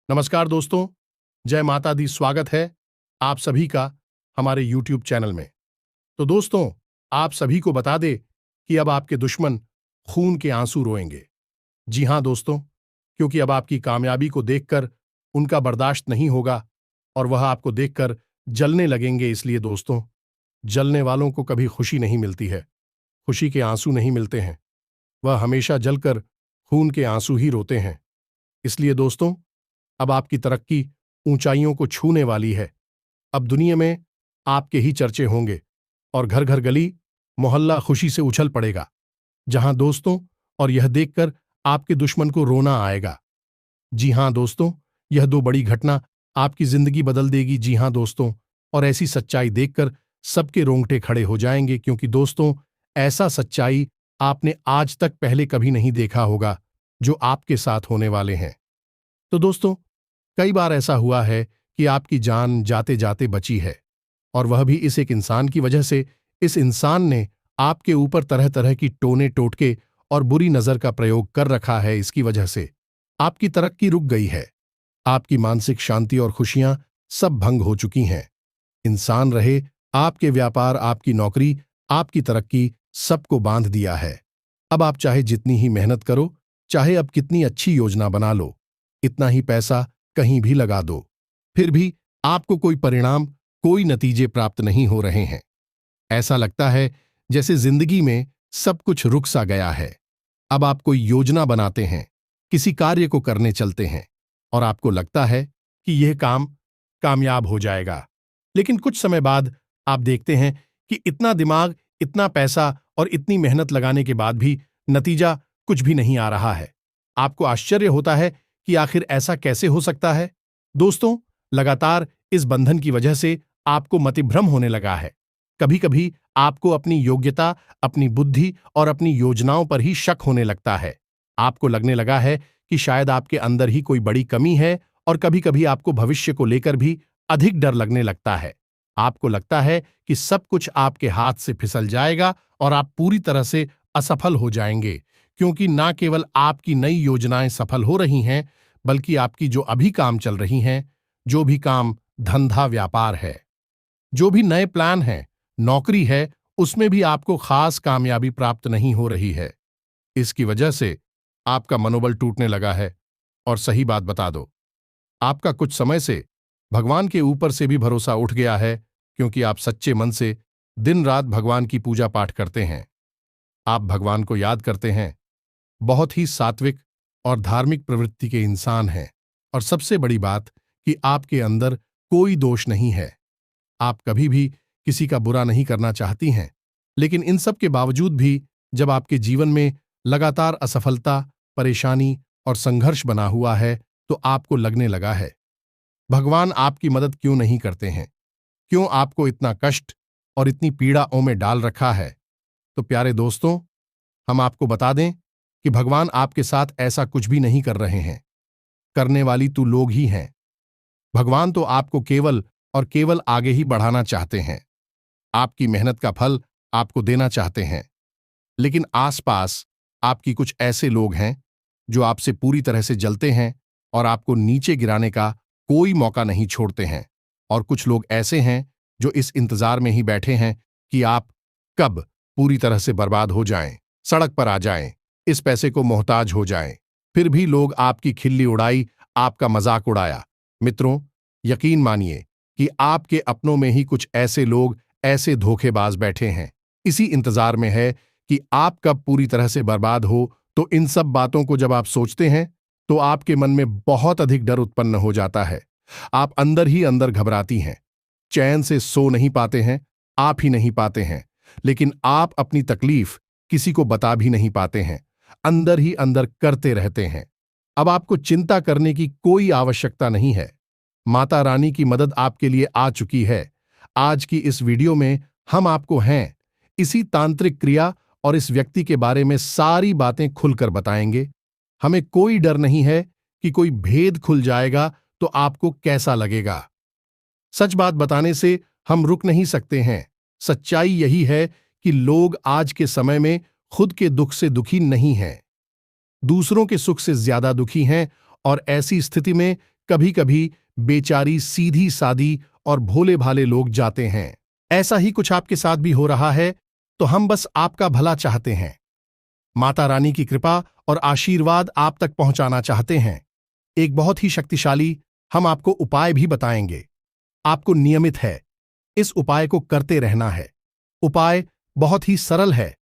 नमस्कार दोस्तों, जय माता दी। स्वागत है आप सभी का हमारे YouTube चैनल में। तो दोस्तों, आप सभी को बता दे कि अब आपके दुश्मन खून के आंसू रोएंगे। जी हां दोस्तों, क्योंकि अब आपकी कामयाबी को देखकर उनका बर्दाश्त नहीं होगा और वह आपको देखकर जलने लगेंगे। इसलिए दोस्तों, जलने वालों को कभी खुशी नहीं मिलती है, खुशी के आंसू नहीं मिलते हैं। वह हमेशा जलकर खून के आंसू ही रोते हैं। इसलिए दोस्तों, अब आपकी तरक्की ऊंचाइयों को छूने वाली है। अब दुनिया में आपके ही चर्चे होंगे और घर घर गली मोहल्ला खुशी से उछल पड़ेगा। जहां दोस्तों, और यह देखकर आपके दुश्मन को रोना आएगा। जी हां दोस्तों, यह दो बड़ी घटना आपकी जिंदगी बदल देगी। जी हां दोस्तों, और ऐसी सच्चाई देखकर सबके रोंगटे खड़े हो जाएंगे, क्योंकि दोस्तों, ऐसा सच्चाई आपने आज तक पहले कभी नहीं देखा होगा जो आपके साथ होने वाले हैं। तो दोस्तों, कई बार ऐसा हुआ है कि आपकी जान जाते जाते बची है, और वह भी इस एक इंसान की वजह से। इस इंसान ने आपके ऊपर तरह तरह की टोने टोटके और बुरी नजर का प्रयोग कर रखा है। इसकी वजह से आपकी तरक्की रुक गई है, आपकी मानसिक शांति और खुशियां सब भंग हो चुकी हैं। इंसान रहे आपके व्यापार, आपकी नौकरी, आपकी तरक्की, सबको बांध दिया है। अब आप चाहे जितनी ही मेहनत करो, चाहे अब कितनी अच्छी योजना बना लो, इतना ही पैसा कहीं भी लगा दो, फिर भी आपको कोई परिणाम, कोई नतीजे प्राप्त नहीं हो रहे हैं। ऐसा लगता है जैसे जिंदगी में सब कुछ रुक सा गया है। अब आप कोई योजना बनाते हैं, किसी कार्य को करने चलते हैं और आपको लगता है कि यह काम कामयाब हो जाएगा, लेकिन कुछ समय बाद आप देखते हैं कि इतना दिमाग, इतना पैसा और इतनी मेहनत लगाने के बाद भी नतीजा कुछ भी नहीं आ रहा है। आपको आश्चर्य होता है कि आखिर ऐसा कैसे हो सकता है। दोस्तों, लगातार इस बंधन की वजह से आपको मतिभ्रम होने लगा है। कभी कभी आपको अपनी योग्यता, अपनी बुद्धि और अपनी योजनाओं पर ही शक होने लगता है। आपको लगने लगा है कि शायद आपके अंदर ही कोई बड़ी कमी है, और कभी कभी आपको भविष्य को लेकर भी अधिक डर लगने लगता है। आपको लगता है कि सब कुछ आपके हाथ से फिसल जाएगा और आप पूरी तरह से असफल हो जाएंगे, क्योंकि न केवल आपकी नई योजनाएं सफल हो रही हैं, बल्कि आपकी जो अभी काम चल रही हैं, जो भी काम, धंधा, व्यापार है, जो भी नए प्लान हैं, नौकरी है, उसमें भी आपको खास कामयाबी प्राप्त नहीं हो रही है। इसकी वजह से आपका मनोबल टूटने लगा है। और सही बात बता दो, आपका कुछ समय से भगवान के ऊपर से भी भरोसा उठ गया है, क्योंकि आप सच्चे मन से दिन रात भगवान की पूजा पाठ करते हैं। आप भगवान को याद करते हैं, बहुत ही सात्विक और धार्मिक प्रवृत्ति के इंसान हैं। और सबसे बड़ी बात कि आपके अंदर कोई दोष नहीं है। आप कभी भी किसी का बुरा नहीं करना चाहती हैं, लेकिन इन सब के बावजूद भी जब आपके जीवन में लगातार असफलता, परेशानी और संघर्ष बना हुआ है, तो आपको लगने लगा है, भगवान आपकी मदद क्यों नहीं करते हैं, क्यों आपको इतना कष्ट और इतनी पीड़ाओं में डाल रखा है। तो प्यारे दोस्तों, हम आपको बता दें कि भगवान आपके साथ ऐसा कुछ भी नहीं कर रहे हैं। करने वाली तो लोग ही हैं। भगवान तो आपको केवल और केवल आगे ही बढ़ाना चाहते हैं, आपकी मेहनत का फल आपको देना चाहते हैं। लेकिन आसपास आपकी कुछ ऐसे लोग हैं जो आपसे पूरी तरह से जलते हैं और आपको नीचे गिराने का कोई मौका नहीं छोड़ते हैं। और कुछ लोग ऐसे हैं जो इस इंतजार में ही बैठे हैं कि आप कब पूरी तरह से बर्बाद हो जाएं, सड़क पर आ जाएं, इस पैसे को मोहताज हो जाएं। फिर भी लोग आपकी खिल्ली उड़ाई, आपका मजाक उड़ाया। मित्रों, यकीन मानिए कि आपके अपनों में ही कुछ ऐसे लोग, ऐसे धोखेबाज बैठे हैं। इसी इंतजार में है कि आप कब पूरी तरह से बर्बाद हो। तो इन सब बातों को जब आप सोचते हैं, तो आपके मन में बहुत अधिक डर उत्पन्न हो जाता है। आप अंदर ही अंदर घबराती हैं, चैन से सो नहीं पाते हैं, आप ही नहीं पाते हैं। लेकिन आप अपनी तकलीफ किसी को बता भी नहीं पाते हैं, अंदर ही अंदर करते रहते हैं। अब आपको चिंता करने की कोई आवश्यकता नहीं है। माता रानी की मदद आपके लिए आ चुकी है। आज की इस वीडियो में हम आपको हैं इसी तांत्रिक क्रिया और इस व्यक्ति के बारे में सारी बातें खुलकर बताएंगे। हमें कोई डर नहीं है कि कोई भेद खुल जाएगा तो आपको कैसा लगेगा। सच बात बताने से हम रुक नहीं सकते हैं। सच्चाई यही है कि लोग आज के समय में खुद के दुख से दुखी नहीं हैं, दूसरों के सुख से ज्यादा दुखी हैं। और ऐसी स्थिति में कभी कभी बेचारी सीधी सादी और भोले भाले लोग जाते हैं। ऐसा ही कुछ आपके साथ भी हो रहा है, तो हम बस आपका भला चाहते हैं। माता रानी की कृपा और आशीर्वाद आप तक पहुंचाना चाहते हैं। एक बहुत ही शक्तिशाली हम आपको उपाय भी बताएंगे। आपको नियमित है इस उपाय को करते रहना है। उपाय बहुत ही सरल है,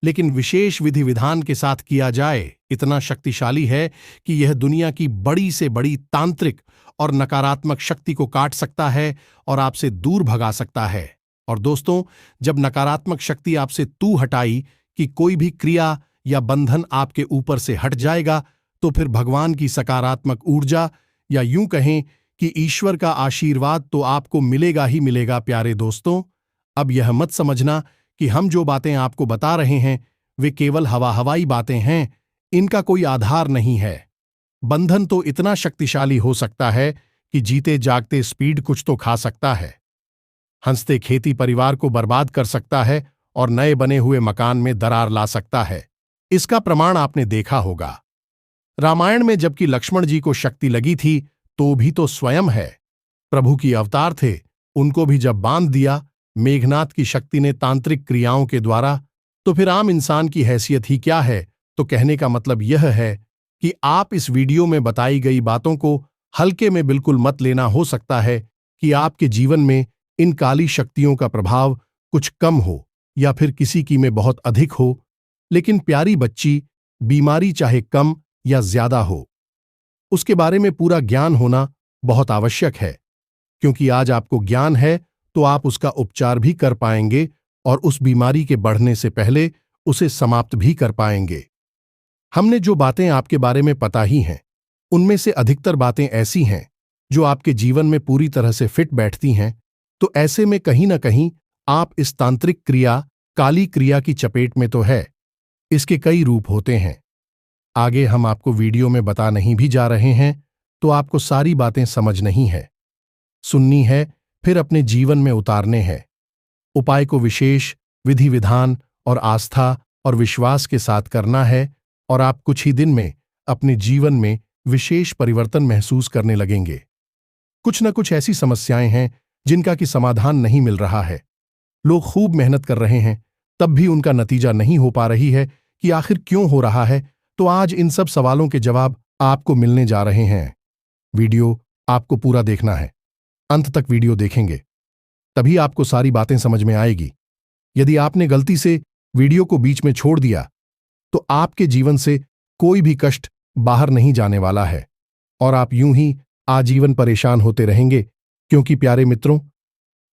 लेकिन विशेष विधि विधान के साथ किया जाए इतना शक्तिशाली है कि यह दुनिया की बड़ी से बड़ी तांत्रिक और नकारात्मक शक्ति को काट सकता है और आपसे दूर भगा सकता है। और दोस्तों, जब नकारात्मक शक्ति आपसे तू हटाई कि कोई भी क्रिया या बंधन आपके ऊपर से हट जाएगा, तो फिर भगवान की सकारात्मक ऊर्जा या यूं कहें कि ईश्वर का आशीर्वाद तो आपको मिलेगा ही मिलेगा। प्यारे दोस्तों, अब यह मत समझना कि हम जो बातें आपको बता रहे हैं वे केवल हवाई बातें हैं, इनका कोई आधार नहीं है। बंधन तो इतना शक्तिशाली हो सकता है कि जीते जागते स्पीड कुछ तो खा सकता है, हंसते खेती परिवार को बर्बाद कर सकता है और नए बने हुए मकान में दरार ला सकता है। इसका प्रमाण आपने देखा होगा। रामायण में जबकि लक्ष्मण जी को शक्ति लगी थी, तो भी तो स्वयं है प्रभु की अवतार थे, उनको भी जब बांध दिया मेघनाथ की शक्ति ने तांत्रिक क्रियाओं के द्वारा, तो फिर आम इंसान की हैसियत ही क्या है। तो कहने का मतलब यह है कि आप इस वीडियो में बताई गई बातों को हल्के में बिल्कुल मत लेना। हो सकता है कि आपके जीवन में इन काली शक्तियों का प्रभाव कुछ कम हो या फिर किसी की में बहुत अधिक हो, लेकिन प्यारी बच्ची, बीमारी चाहे कम या ज्यादा हो, उसके बारे में पूरा ज्ञान होना बहुत आवश्यक है, क्योंकि आज आपको ज्ञान है तो आप उसका उपचार भी कर पाएंगे और उस बीमारी के बढ़ने से पहले उसे समाप्त भी कर पाएंगे। हमने जो बातें आपके बारे में पता ही हैं, उनमें से अधिकतर बातें ऐसी हैं जो आपके जीवन में पूरी तरह से फिट बैठती हैं। तो ऐसे में कहीं ना कहीं आप इस तांत्रिक क्रिया, काली क्रिया की चपेट में तो है। इसके कई रूप होते हैं, आगे हम आपको वीडियो में बता नहीं भी जा रहे हैं, तो आपको सारी बातें समझ नहीं है, सुननी है, फिर अपने जीवन में उतारने हैं। उपाय को विशेष विधि विधान और आस्था और विश्वास के साथ करना है और आप कुछ ही दिन में अपने जीवन में विशेष परिवर्तन महसूस करने लगेंगे। कुछ न कुछ ऐसी समस्याएं हैं जिनका कि समाधान नहीं मिल रहा है। लोग खूब मेहनत कर रहे हैं, तब भी उनका नतीजा नहीं हो पा रही है कि आखिर क्यों हो रहा है। तो आज इन सब सवालों के जवाब आपको मिलने जा रहे हैं। वीडियो आपको पूरा देखना है, अंत तक वीडियो देखेंगे तभी आपको सारी बातें समझ में आएगी। यदि आपने गलती से वीडियो को बीच में छोड़ दिया तो आपके जीवन से कोई भी कष्ट बाहर नहीं जाने वाला है और आप यूं ही आजीवन परेशान होते रहेंगे, क्योंकि प्यारे मित्रों,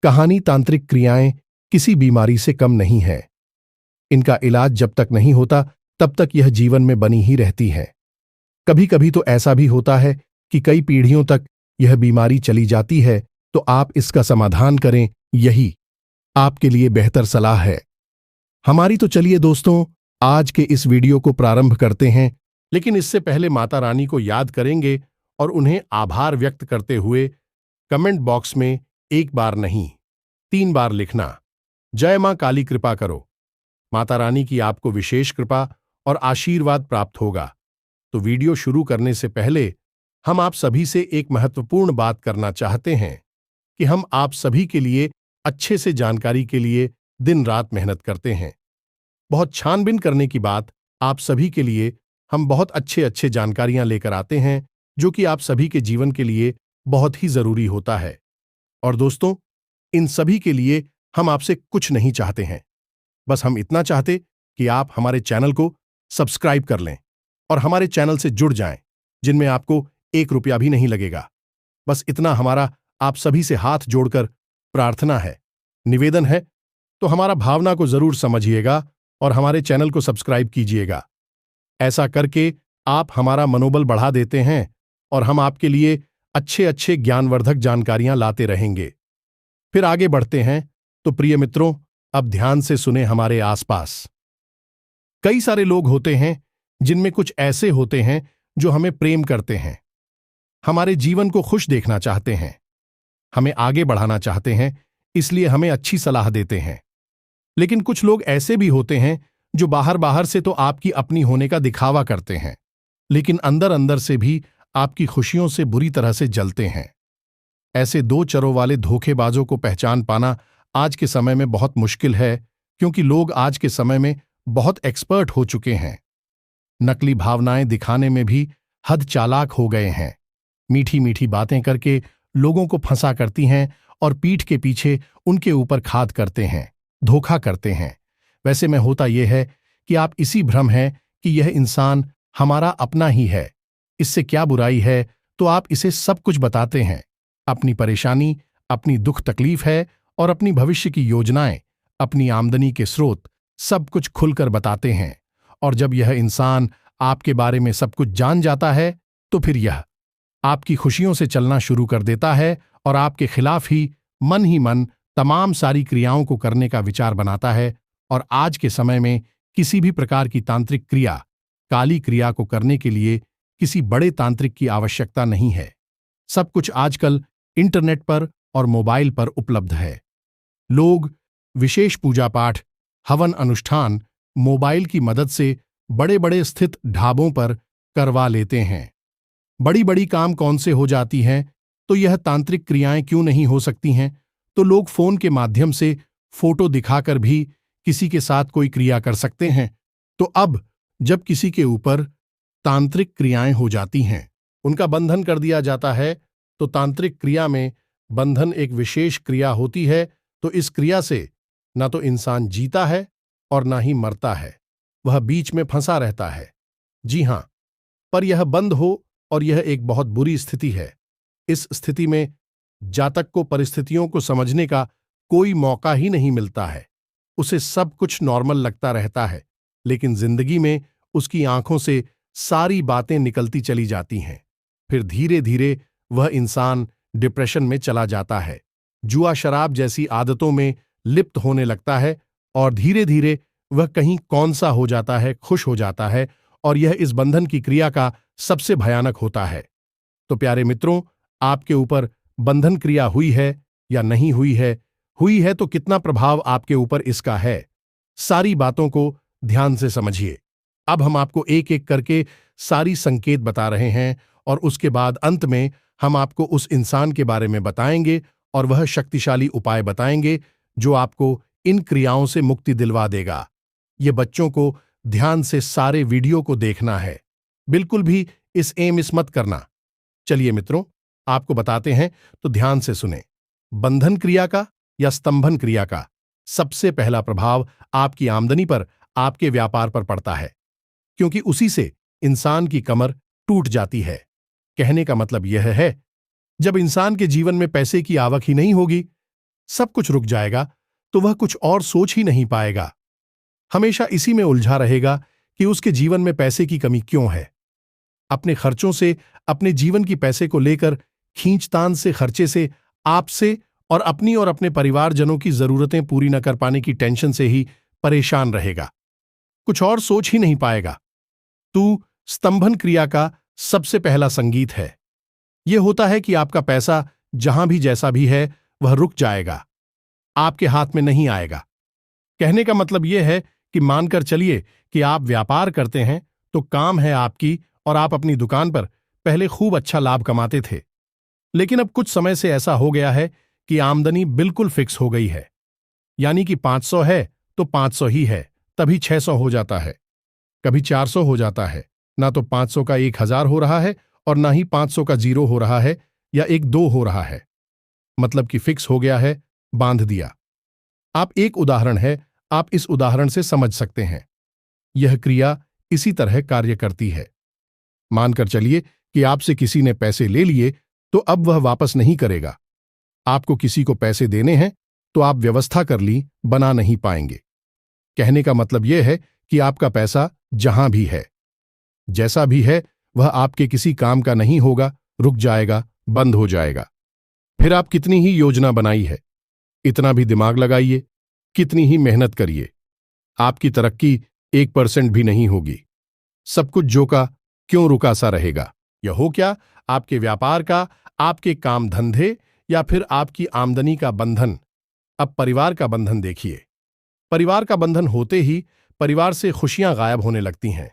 कहानी तांत्रिक क्रियाएं किसी बीमारी से कम नहीं है। इनका इलाज जब तक नहीं होता तब तक यह जीवन में बनी ही रहती है। कभी कभी तो ऐसा भी होता है कि कई पीढ़ियों तक यह बीमारी चली जाती है, तो आप इसका समाधान करें, यही आपके लिए बेहतर सलाह है हमारी। तो चलिए दोस्तों, आज के इस वीडियो को प्रारंभ करते हैं, लेकिन इससे पहले माता रानी को याद करेंगे और उन्हें आभार व्यक्त करते हुए कमेंट बॉक्स में एक बार नहीं 3 बार लिखना, जय मां काली कृपा करो। माता रानी की आपको विशेष कृपा और आशीर्वाद प्राप्त होगा। तो वीडियो शुरू करने से पहले हम आप सभी से एक महत्वपूर्ण बात करना चाहते हैं कि हम आप सभी के लिए अच्छे से जानकारी के लिए दिन रात मेहनत करते हैं। बहुत छानबीन करने की बात, आप सभी के लिए हम बहुत अच्छे जानकारियां लेकर आते हैं, जो कि आप सभी के जीवन के लिए बहुत ही जरूरी होता है। और दोस्तों, इन सभी के लिए हम आपसे कुछ नहीं चाहते हैं, बस हम इतना चाहते कि आप हमारे चैनल को सब्सक्राइब कर लें और हमारे चैनल से जुड़ जाएं, जिनमें आपको 1 रुपया भी नहीं लगेगा। बस इतना हमारा आप सभी से हाथ जोड़कर प्रार्थना है, निवेदन है। तो हमारा भावना को जरूर समझिएगा और हमारे चैनल को सब्सक्राइब कीजिएगा। ऐसा करके आप हमारा मनोबल बढ़ा देते हैं और हम आपके लिए अच्छे ज्ञानवर्धक जानकारियां लाते रहेंगे। फिर आगे बढ़ते हैं। तो प्रिय मित्रों, अब ध्यान से सुने हमारे आसपास कई सारे लोग होते हैं जिनमें कुछ ऐसे होते हैं जो हमें प्रेम करते हैं, हमारे जीवन को खुश देखना चाहते हैं, हमें आगे बढ़ाना चाहते हैं, इसलिए हमें अच्छी सलाह देते हैं। लेकिन कुछ लोग ऐसे भी होते हैं जो बाहर से तो आपकी अपनी होने का दिखावा करते हैं, लेकिन अंदर से भी आपकी खुशियों से बुरी तरह से जलते हैं। ऐसे दो चरों वाले धोखेबाजों को पहचान पाना आज के समय में बहुत मुश्किल है, क्योंकि लोग आज के समय में बहुत एक्सपर्ट हो चुके हैं। नकली भावनाएं दिखाने में भी हद चालाक हो गए हैं। मीठी मीठी बातें करके लोगों को फंसा करती हैं और पीठ के पीछे उनके ऊपर खाद करते हैं, धोखा करते हैं। वैसे में होता यह है कि आप इसी भ्रम है कि यह इंसान हमारा अपना ही है, इससे क्या बुराई है, तो आप इसे सब कुछ बताते हैं। अपनी परेशानी, अपनी दुख तकलीफ है और अपनी भविष्य की योजनाएं, अपनी आमदनी के स्रोत सब कुछ खुलकर बताते हैं। और जब यह इंसान आपके बारे में सब कुछ जान जाता है, तो फिर यह आपकी खुशियों से चलना शुरू कर देता है और आपके खिलाफ ही मन तमाम सारी क्रियाओं को करने का विचार बनाता है। और आज के समय में किसी भी प्रकार की तांत्रिक क्रिया, काली क्रिया को करने के लिए किसी बड़े तांत्रिक की आवश्यकता नहीं है। सब कुछ आजकल इंटरनेट पर और मोबाइल पर उपलब्ध है। लोग विशेष पूजा पाठ, हवन अनुष्ठान मोबाइल की मदद से बड़े बड़े स्थित ढाबों पर करवा लेते हैं। बड़ी बड़ी काम कौन से हो जाती हैं, तो यह तांत्रिक क्रियाएं क्यों नहीं हो सकती हैं? तो लोग फोन के माध्यम से फोटो दिखाकर भी किसी के साथ कोई क्रिया कर सकते हैं। तो अब जब किसी के ऊपर तांत्रिक क्रियाएं हो जाती हैं, उनका बंधन कर दिया जाता है, तो तांत्रिक क्रिया में बंधन एक विशेष क्रिया होती है। तो इस क्रिया से ना तो इंसान जीता है और ना ही मरता है, वह बीच में फंसा रहता है। जी हां, पर यह बंद हो और यह एक बहुत बुरी स्थिति है। इस स्थिति में जातक को परिस्थितियों को समझने का कोई मौका ही नहीं मिलता है। उसे सब कुछ नॉर्मल लगता रहता है, लेकिन जिंदगी में उसकी आंखों से सारी बातें निकलती चली जाती हैं। फिर धीरे धीरे वह इंसान डिप्रेशन में चला जाता है, जुआ शराब जैसी आदतों में लिप्त होने लगता है और धीरे धीरे वह कहीं कौन सा हो जाता है, खुश हो जाता है। और यह इस बंधन की क्रिया का सबसे भयानक होता है। तो प्यारे मित्रों, आपके ऊपर बंधन क्रिया हुई है या नहीं हुई है तो कितना प्रभाव आपके ऊपर इसका है, सारी बातों को ध्यान से समझिए। अब हम आपको एक एक करके सारी संकेत बता रहे हैं और उसके बाद अंत में हम आपको उस इंसान के बारे में बताएंगे और वह शक्तिशाली उपाय बताएंगे जो आपको इन क्रियाओं से मुक्ति दिलवा देगा। ये बच्चों को ध्यान से सारे वीडियो को देखना है, बिल्कुल भी मिस मत करना। चलिए मित्रों, आपको बताते हैं, तो ध्यान से सुने। बंधन क्रिया का या स्तंभन क्रिया का सबसे पहला प्रभाव आपकी आमदनी पर, आपके व्यापार पर पड़ता है, क्योंकि उसी से इंसान की कमर टूट जाती है। कहने का मतलब यह है, जब इंसान के जीवन में पैसे की आवक ही नहीं होगी, सब कुछ रुक जाएगा, तो वह कुछ और सोच ही नहीं पाएगा। हमेशा इसी में उलझा रहेगा कि उसके जीवन में पैसे की कमी क्यों है। अपने खर्चों से, अपने जीवन की पैसे को लेकर खींचतान से, खर्चे से, आपसे और अपने परिवारजनों की जरूरतें पूरी न कर पाने की टेंशन से ही परेशान रहेगा, कुछ और सोच ही नहीं पाएगा। तू स्तंभन क्रिया का सबसे पहला संगीत है। यह होता है कि आपका पैसा जहां भी जैसा भी है वह रुक जाएगा, आपके हाथ में नहीं आएगा। कहने का मतलब यह है कि मानकर चलिए कि आप व्यापार करते हैं, तो काम है आपकी और आप अपनी दुकान पर पहले खूब अच्छा लाभ कमाते थे, लेकिन अब कुछ समय से ऐसा हो गया है कि आमदनी बिल्कुल फिक्स हो गई है। यानी कि 500 है तो 500 ही है, तभी 600 हो जाता है, कभी 400 हो जाता है। ना तो 500 का 1000 हो रहा है और ना ही 500 का 0 हो रहा है या 1-2 हो रहा है। मतलब कि फिक्स हो गया है, बांध दिया। आप एक उदाहरण है, आप इस उदाहरण से समझ सकते हैं। यह क्रिया इसी तरह कार्य करती है। मानकर चलिए कि आपसे किसी ने पैसे ले लिए, तो अब वह वापस नहीं करेगा। आपको किसी को पैसे देने हैं, तो आप व्यवस्था कर ली, बना नहीं पाएंगे। कहने का मतलब यह है कि आपका पैसा जहां भी है, जैसा भी है, वह आपके किसी काम का नहीं होगा, रुक जाएगा, बंद हो जाएगा। फिर आप कितनी ही योजना बनाई है, इतना भी दिमाग लगाइए, कितनी ही मेहनत करिए, आपकी तरक्की 1% भी नहीं होगी। सब कुछ जो का क्यों रुका सा रहेगा। यह हो क्या आपके व्यापार का, आपके काम धंधे या फिर आपकी आमदनी का बंधन। अब परिवार का बंधन देखिए। परिवार का बंधन होते ही परिवार से खुशियां गायब होने लगती हैं।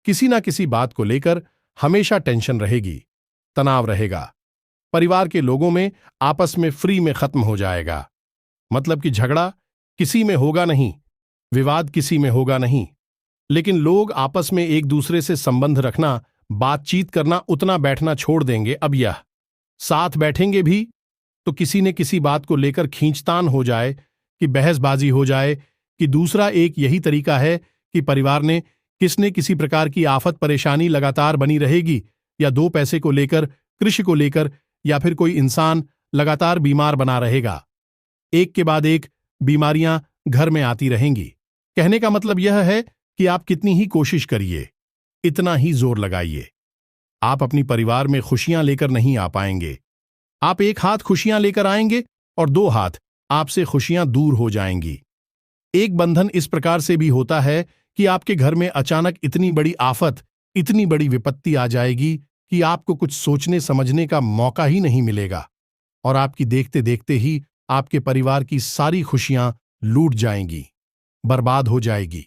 किसी ना किसी बात को लेकर हमेशा टेंशन रहेगी, तनाव रहेगा। परिवार के लोगों में आपस में फ्री में खत्म हो जाएगा। मतलब कि झगड़ा किसी में होगा नहीं, विवाद किसी में होगा नहीं, लेकिन लोग आपस में एक दूसरे से संबंध रखना, बातचीत करना, उतना बैठना छोड़ देंगे। अब यह साथ बैठेंगे भी तो किसी ने किसी बात को लेकर खींचतान हो जाए, कि बहसबाजी हो जाए, कि दूसरा एक यही तरीका है कि परिवार ने किसने किसी प्रकार की आफत परेशानी लगातार बनी रहेगी, या दो पैसे को लेकर, कृषि को लेकर, या फिर कोई इंसान लगातार बीमार बना रहेगा। एक के बाद एक बीमारियां घर में आती रहेंगी। कहने का मतलब यह है कि आप कितनी ही कोशिश करिए, इतना ही जोर लगाइए, आप अपनी परिवार में खुशियां लेकर नहीं आ पाएंगे। आप एक हाथ खुशियां लेकर आएंगे और दो हाथ आपसे खुशियां दूर हो जाएंगी। एक बंधन इस प्रकार से भी होता है कि आपके घर में अचानक इतनी बड़ी आफत, इतनी बड़ी विपत्ति आ जाएगी कि आपको कुछ सोचने समझने का मौका ही नहीं मिलेगा, और आपकी देखते देखते ही आपके परिवार की सारी खुशियां लूट जाएंगी, बर्बाद हो जाएगी।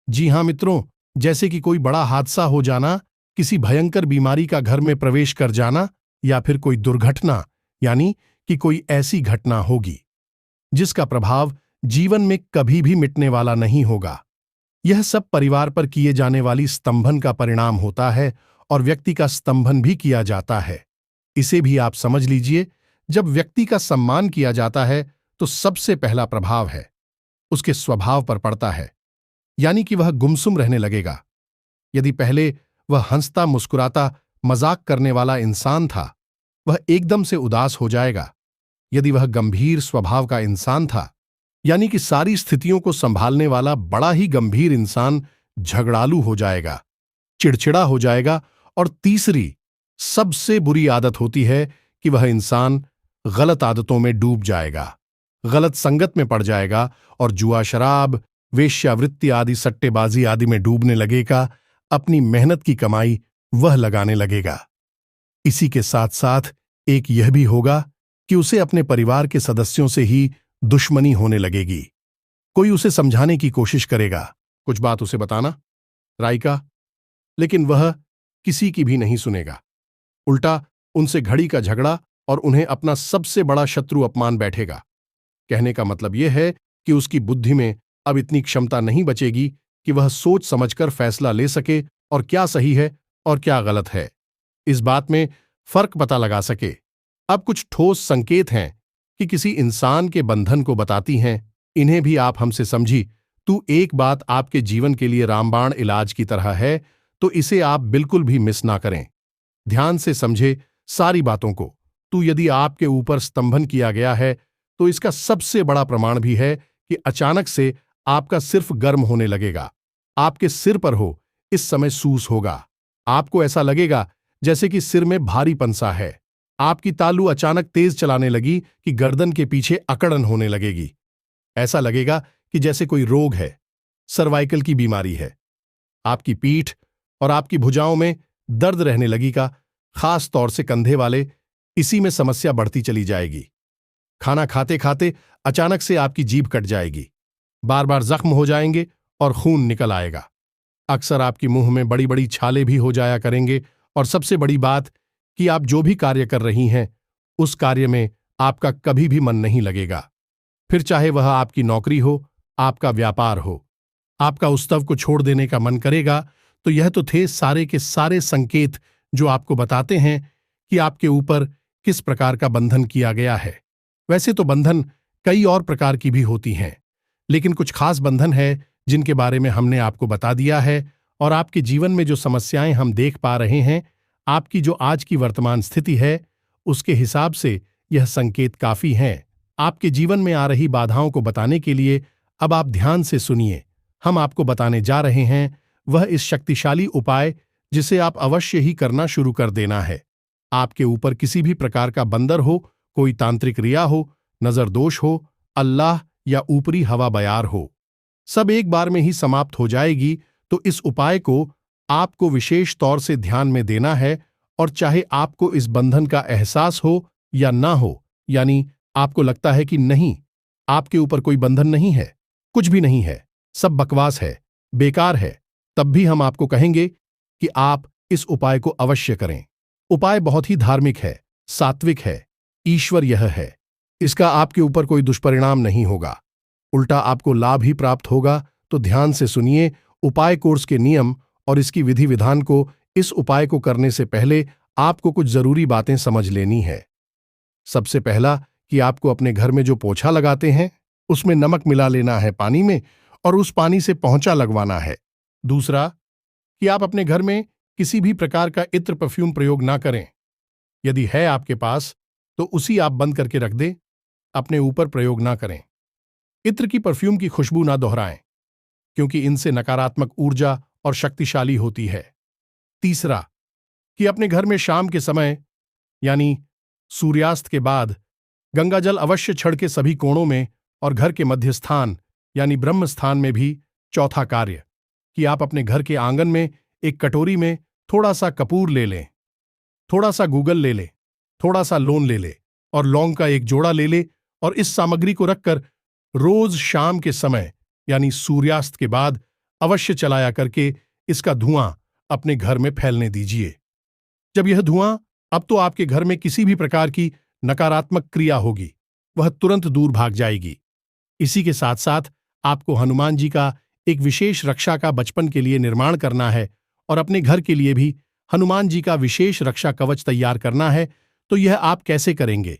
जी हां मित्रों, जैसे कि कोई बड़ा हादसा हो जाना, किसी भयंकर बीमारी का घर में प्रवेश कर जाना, या फिर कोई दुर्घटना, यानी कि कोई ऐसी घटना होगी जिसका प्रभाव जीवन में कभी भी मिटने वाला नहीं होगा। यह सब परिवार पर किए जाने वाली स्तंभन का परिणाम होता है, और व्यक्ति का स्तंभन भी किया जाता है। इसे भी आप समझ लीजिए, जब व्यक्ति का सम्मान किया जाता है तो सबसे पहला प्रभाव है उसके स्वभाव पर पड़ता है, यानी कि वह गुमसुम रहने लगेगा। यदि पहले वह हंसता मुस्कुराता मजाक करने वाला इंसान था, वह एकदम से उदास हो जाएगा। यदि वह गंभीर स्वभाव का इंसान था, यानी कि सारी स्थितियों को संभालने वाला बड़ा ही गंभीर इंसान, झगड़ालू हो जाएगा, चिड़चिड़ा हो जाएगा। और तीसरी सबसे बुरी आदत होती है कि वह इंसान गलत आदतों में डूब जाएगा, गलत संगत में पड़ जाएगा, और जुआ, शराब, वेश्यावृत्ति आदि, सट्टेबाजी आदि में डूबने लगेगा। अपनी मेहनत की कमाई वह लगाने लगेगा। इसी के साथ साथ एक यह भी होगा कि उसे अपने परिवार के सदस्यों से ही दुश्मनी होने लगेगी। कोई उसे समझाने की कोशिश करेगा, कुछ बात उसे बताना, राइका, लेकिन वह किसी की भी नहीं सुनेगा। उल्टा उनसे घड़ी का झगड़ा और उन्हें अपना सबसे बड़ा शत्रु अपमान बैठेगा। कहने का मतलब यह है कि उसकी बुद्धि में अब इतनी क्षमता नहीं बचेगी कि वह सोच समझकर फैसला ले सके, और क्या सही है और क्या गलत है, इस बात में फर्क पता लगा सके। अब कुछ ठोस संकेत हैं कि किसी इंसान के बंधन को बताती हैं। इन्हें भी आप हमसे समझी। तू एक बात आपके जीवन के लिए रामबाण इलाज की तरह है, तो इसे आप बिल्कुल भी मिस ना करें। ध्यान से समझे सारी बातों को। तू यदि आपके ऊपर स्तंभन किया गया है, तो इसका सबसे बड़ा प्रमाण भी है कि अचानक से आपका सिर्फ गर्म होने लगेगा। आपके सिर पर हो, इस समय सूस होगा। आपको ऐसा लगेगा जैसे कि सिर में भारीपन सा है। आपकी तालू अचानक तेज चलाने लगी कि गर्दन के पीछे अकड़न होने लगेगी। ऐसा लगेगा कि जैसे कोई रोग है, सर्वाइकल की बीमारी है। आपकी पीठ और आपकी भुजाओं में दर्द रहने लगेगा, खास तौर से कंधे वाले। इसी में समस्या बढ़ती चली जाएगी। खाना खाते खाते अचानक से आपकी जीभ कट जाएगी, बार बार जख्म हो जाएंगे और खून निकल आएगा। अक्सर आपकी मुंह में बड़ी बड़ी छाले भी हो जाया करेंगे, और सबसे बड़ी बात कि आप जो भी कार्य कर रही हैं, उस कार्य में आपका कभी भी मन नहीं लगेगा। फिर चाहे वह आपकी नौकरी हो, आपका व्यापार हो, आपका उस स्तव को छोड़ देने का मन करेगा। तो यह तो थे सारे के सारे संकेत जो आपको बताते हैं कि आपके ऊपर किस प्रकार का बंधन किया गया है। वैसे तो बंधन कई और प्रकार की भी होती हैं, लेकिन कुछ खास बंधन है जिनके बारे में हमने आपको बता दिया है। और आपके जीवन में जो समस्याएं हम देख पा रहे हैं, आपकी जो आज की वर्तमान स्थिति है, उसके हिसाब से यह संकेत काफी हैं। आपके जीवन में आ रही बाधाओं को बताने के लिए अब आप ध्यान से सुनिए। हम आपको बताने जा रहे हैं वह इस शक्तिशाली उपाय जिसे आप अवश्य ही करना शुरू कर देना है। आपके ऊपर किसी भी प्रकार का बंदर हो, कोई तांत्रिक रिया हो, नजर दोष हो, अल्लाह या ऊपरी हवा बयार हो, सब एक बार में ही समाप्त हो जाएगी। तो इस उपाय को आपको विशेष तौर से ध्यान में देना है। और चाहे आपको इस बंधन का एहसास हो या ना हो, यानी आपको लगता है कि नहीं, आपके ऊपर कोई बंधन नहीं है, कुछ भी नहीं है, सब बकवास है, बेकार है, तब भी हम आपको कहेंगे कि आप इस उपाय को अवश्य करें। उपाय बहुत ही धार्मिक है, सात्विक है, ईश्वर यह है। इसका आपके ऊपर कोई दुष्परिणाम नहीं होगा, उल्टा आपको लाभ ही प्राप्त होगा। तो ध्यान से सुनिए उपाय कोर्स के नियम और इसकी विधि विधान को। इस उपाय को करने से पहले आपको कुछ जरूरी बातें समझ लेनी है। सबसे पहला कि आपको अपने घर में जो पोछा लगाते हैं उसमें नमक मिला लेना है पानी में और उस पानी से पोंछा लगवाना है। दूसरा कि आप अपने घर में किसी भी प्रकार का इत्र परफ्यूम प्रयोग ना करें। यदि है आपके पास तो उसी आप बंद करके रख दें, अपने ऊपर प्रयोग ना करें। इत्र की परफ्यूम की खुशबू ना दोहराएं, क्योंकि इनसे नकारात्मक ऊर्जा और शक्तिशाली होती है। तीसरा कि अपने घर में शाम के समय यानी सूर्यास्त के बाद गंगाजल अवश्य छिड़के सभी कोणों में और घर के मध्य स्थान यानी ब्रह्म स्थान में भी। चौथा कार्य कि आप अपने घर के आंगन में एक कटोरी में थोड़ा सा कपूर ले लें, थोड़ा सा गूगल ले लें, थोड़ा सा लोन ले लें और लौंग का एक जोड़ा ले लें और इस सामग्री को रखकर रोज शाम के समय यानी सूर्यास्त के बाद अवश्य चलाया करके इसका धुआं अपने घर में फैलने दीजिए। जब यह धुआं अब तो आपके घर में किसी भी प्रकार की नकारात्मक क्रिया होगी वह तुरंत दूर भाग जाएगी। इसी के साथ साथ आपको हनुमान जी का एक विशेष रक्षा का बचपन के लिए निर्माण करना है और अपने घर के लिए भी हनुमान जी का विशेष रक्षा कवच तैयार करना है। तो यह आप कैसे करेंगे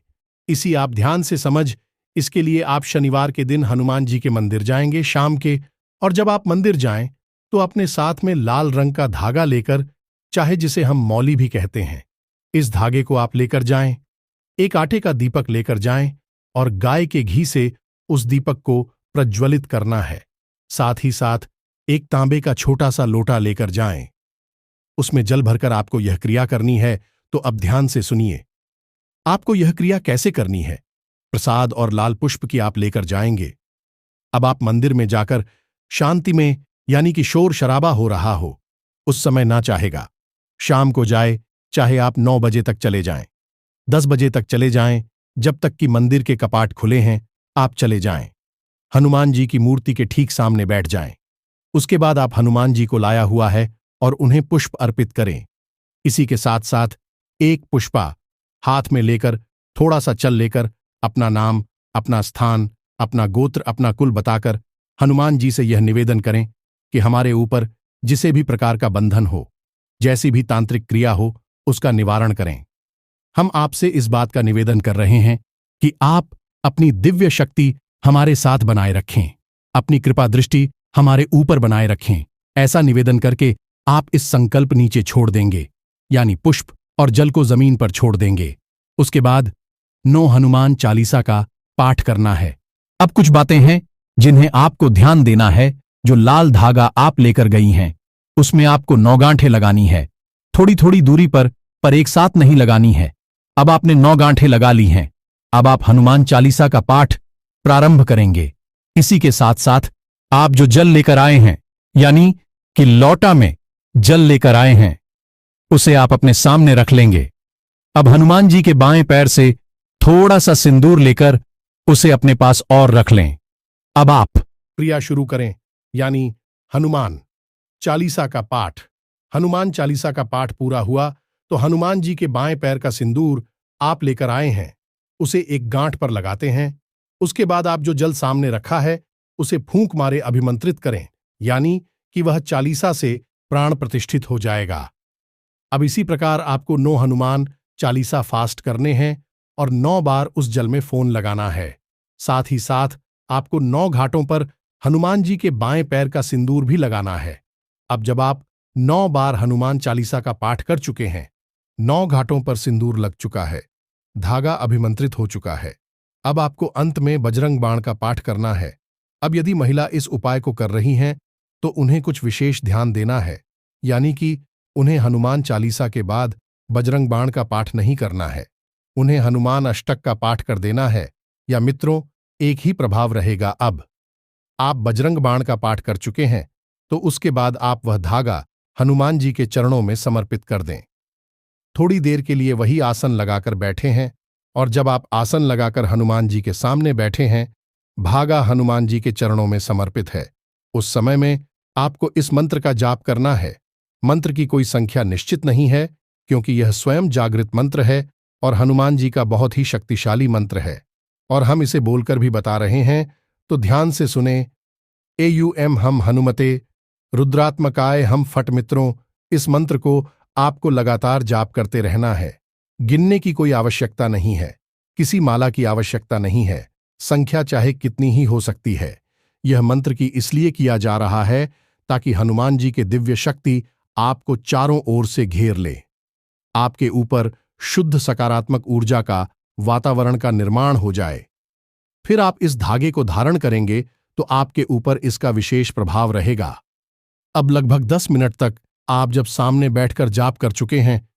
इसी आप ध्यान से समझ। इसके लिए आप शनिवार के दिन हनुमान जी के मंदिर जाएंगे शाम के, और जब आप मंदिर जाएं तो अपने साथ में लाल रंग का धागा लेकर, चाहे जिसे हम मौली भी कहते हैं, इस धागे को आप लेकर जाएं। एक आटे का दीपक लेकर जाएं और गाय के घी से उस दीपक को प्रज्वलित करना है। साथ ही साथ एक तांबे का छोटा सा लोटा लेकर जाएं, उसमें जल भरकर आपको यह क्रिया करनी है। तो अब ध्यान से सुनिए आपको यह क्रिया कैसे करनी है। प्रसाद और लाल पुष्प की आप लेकर जाएंगे। अब आप मंदिर में जाकर शांति में यानी कि शोर शराबा हो रहा हो उस समय ना चाहेगा। शाम को जाए, चाहे आप 9 बजे तक चले जाएं, 10 बजे तक चले जाएं, जब तक कि मंदिर के कपाट खुले हैं आप चले जाएं। हनुमान जी की मूर्ति के ठीक सामने बैठ जाएं। उसके बाद आप हनुमान जी को लाया हुआ है और उन्हें पुष्प अर्पित करें। इसी के साथ साथ एक पुष्पा हाथ में लेकर थोड़ा सा चल लेकर अपना नाम, अपना स्थान, अपना गोत्र, अपना कुल बताकर हनुमान जी से यह निवेदन करें कि हमारे ऊपर जिसे भी प्रकार का बंधन हो, जैसी भी तांत्रिक क्रिया हो, उसका निवारण करें। हम आपसे इस बात का निवेदन कर रहे हैं कि आप अपनी दिव्य शक्ति हमारे साथ बनाए रखें, अपनी कृपा दृष्टि हमारे ऊपर बनाए रखें। ऐसा निवेदन करके आप इस संकल्प नीचे छोड़ देंगे, यानी पुष्प और जल को जमीन पर छोड़ देंगे। उसके बाद 9 हनुमान चालीसा का पाठ करना है। अब कुछ बातें हैं जिन्हें आपको ध्यान देना है। जो लाल धागा आप लेकर गई हैं उसमें आपको 9 गांठें लगानी है, थोड़ी थोड़ी दूरी पर एक साथ नहीं लगानी है। अब आपने 9 गांठें लगा ली हैं। अब आप हनुमान चालीसा का पाठ प्रारंभ करेंगे। इसी के साथ साथ आप जो जल लेकर आए हैं यानी कि लौटा में जल लेकर आए हैं उसे आप अपने सामने रख लेंगे। अब हनुमान जी के बाएं पैर से थोड़ा सा सिंदूर लेकर उसे अपने पास और रख लें। अब आप क्रिया शुरू करें, यानी हनुमान चालीसा का पाठ। हनुमान चालीसा का पाठ पूरा हुआ तो हनुमान जी के बाएं पैर का सिंदूर आप लेकर आए हैं उसे एक गांठ पर लगाते हैं। उसके बाद आप जो जल सामने रखा है उसे फूंक मारे अभिमंत्रित करें, यानी कि वह चालीसा से प्राण प्रतिष्ठित हो जाएगा। अब इसी प्रकार आपको 9 हनुमान चालीसा फास्ट करने हैं और 9 बार उस जल में फोन लगाना है। साथ ही साथ आपको 9 घाटों पर हनुमान जी के बाएं पैर का सिंदूर भी लगाना है। अब जब आप 9 बार हनुमान चालीसा का पाठ कर चुके हैं, 9 घाटों पर सिंदूर लग चुका है, धागा अभिमंत्रित हो चुका है, अब आपको अंत में बजरंग बाण का पाठ करना है। अब यदि महिला इस उपाय को कर रही हैं तो उन्हें कुछ विशेष ध्यान देना है, यानी कि उन्हें हनुमान चालीसा के बाद बजरंग बाण का पाठ नहीं करना है, उन्हें हनुमान अष्टक का पाठ कर देना है, या मित्रों एक ही प्रभाव रहेगा। अब आप बजरंग बाण का पाठ कर चुके हैं तो उसके बाद आप वह धागा हनुमान जी के चरणों में समर्पित कर दें। थोड़ी देर के लिए वही आसन लगाकर बैठे हैं और जब आप आसन लगाकर हनुमान जी के सामने बैठे हैं, भागा हनुमान जी के चरणों में समर्पित है, उस समय में आपको इस मंत्र का जाप करना है। मंत्र की कोई संख्या निश्चित नहीं है, क्योंकि यह स्वयं जागृत मंत्र है और हनुमान जी का बहुत ही शक्तिशाली मंत्र है, और हम इसे बोलकर भी बता रहे हैं, तो ध्यान से सुने। एयूएम हम हनुमते रुद्रात्मकाय हम फट। मित्रों, इस मंत्र को आपको लगातार जाप करते रहना है। गिनने की कोई आवश्यकता नहीं है, किसी माला की आवश्यकता नहीं है, संख्या चाहे कितनी ही हो सकती है। यह मंत्र की इसलिए किया जा रहा है ताकि हनुमान जी के दिव्य शक्ति आपको चारों ओर से घेर ले, आपके ऊपर शुद्ध सकारात्मक ऊर्जा का वातावरण का निर्माण हो जाए। फिर आप इस धागे को धारण करेंगे तो आपके ऊपर इसका विशेष प्रभाव रहेगा। अब लगभग 10 मिनट तक आप जब सामने बैठकर जाप कर चुके हैं,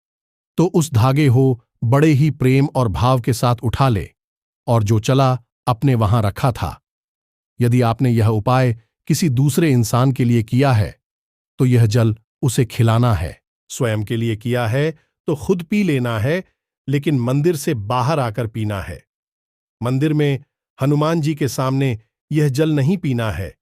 तो उस धागे हो बड़े ही प्रेम और भाव के साथ उठा ले और जो चला अपने वहां रखा था। यदि आपने यह उपाय किसी दूसरे इंसान के लिए किया है, तो यह जल उसे खिलाना है। स्वयं के लिए किया है तो खुद पी लेना है, लेकिन मंदिर से बाहर आकर पीना है। मंदिर में हनुमान जी के सामने यह जल नहीं पीना है,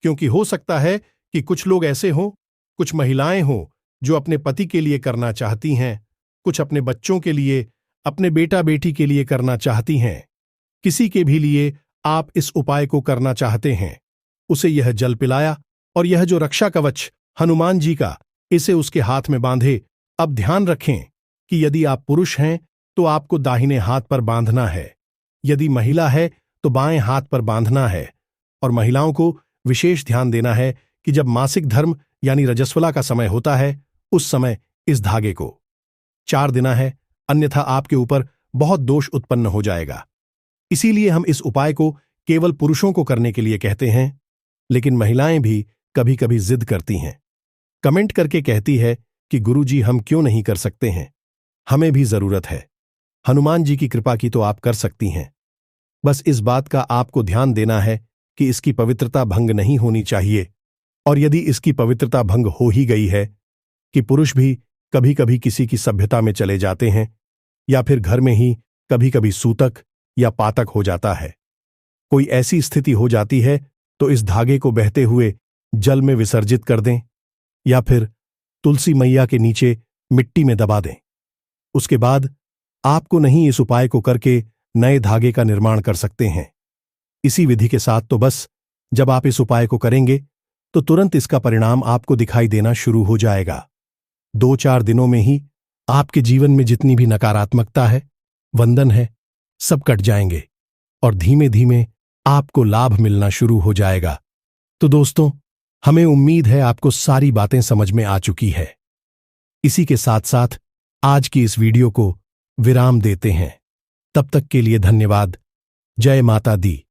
क्योंकि हो सकता है कि कुछ लोग ऐसे हों, कुछ महिलाएं हों जो अपने पति के लिए करना चाहती हैं, कुछ अपने बच्चों के लिए, अपने बेटा बेटी के लिए करना चाहती हैं। किसी के भी लिए आप इस उपाय को करना चाहते हैं, उसे यह जल पिलाया और यह जो रक्षा कवच हनुमान जी का, इसे उसके हाथ में बांधे। अब ध्यान रखें कि यदि आप पुरुष हैं तो आपको दाहिने हाथ पर बांधना है, यदि महिला है तो बाएं हाथ पर बांधना है। और महिलाओं को विशेष ध्यान देना है कि जब मासिक धर्म यानी रजस्वला का समय होता है, उस समय इस धागे को 4 देना है, अन्यथा आपके ऊपर बहुत दोष उत्पन्न हो जाएगा। इसीलिए हम इस उपाय को केवल पुरुषों को करने के लिए कहते हैं, लेकिन महिलाएं भी कभी कभी जिद करती हैं, कमेंट करके कहती है कि गुरुजी हम क्यों नहीं कर सकते हैं, हमें भी जरूरत है। हनुमान जी की कृपा की तो आप कर सकती हैं, बस इस बात का आपको ध्यान देना है कि इसकी पवित्रता भंग नहीं होनी चाहिए। और यदि इसकी पवित्रता भंग हो ही गई है कि पुरुष भी कभी कभी किसी की सभ्यता में चले जाते हैं, या फिर घर में ही कभी कभी सूतक या पातक हो जाता है, कोई ऐसी स्थिति हो जाती है, तो इस धागे को बहते हुए जल में विसर्जित कर दें या फिर तुलसी मैया के नीचे मिट्टी में दबा दें। उसके बाद आपको नहीं इस उपाय को करके नए धागे का निर्माण कर सकते हैं। इसी विधि के साथ तो बस जब आप इस उपाय को करेंगे तो तुरंत इसका परिणाम आपको दिखाई देना शुरू हो जाएगा। 2-4 दिनों में ही आपके जीवन में जितनी भी नकारात्मकता है, वंदन है, सब कट जाएंगे और धीमे धीमे आपको लाभ मिलना शुरू हो जाएगा। तो दोस्तों, हमें उम्मीद है आपको सारी बातें समझ में आ चुकी है। इसी के साथ साथ आज की इस वीडियो को विराम देते हैं। तब तक के लिए धन्यवाद। जय माता दी।